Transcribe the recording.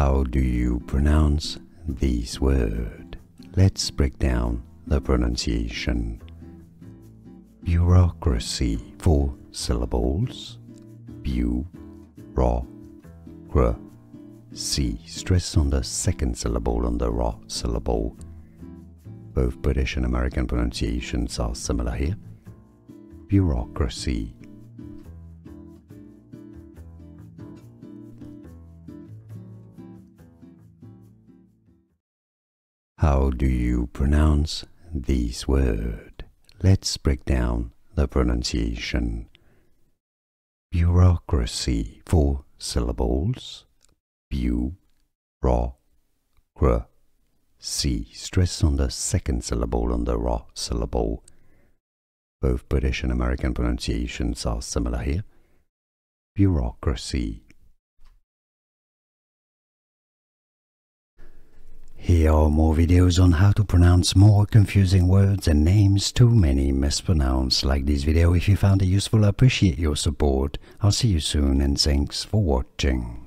How do you pronounce this word? Let's break down the pronunciation. Bureaucracy, 4 syllables. Bu-ro-cra-cy. Stress on the second syllable on the ra syllable. Both British and American pronunciations are similar here. Bureaucracy. How do you pronounce this word? Let's break down the pronunciation. Bureaucracy, 4 syllables. Bu-ro-cra-cy. Stress on the second syllable on the ra syllable. Both British and American pronunciations are similar here. Bureaucracy. Here are more videos on how to pronounce more confusing words and names too many mispronounced. Like this video if you found it useful. I appreciate your support. I'll see you soon and thanks for watching.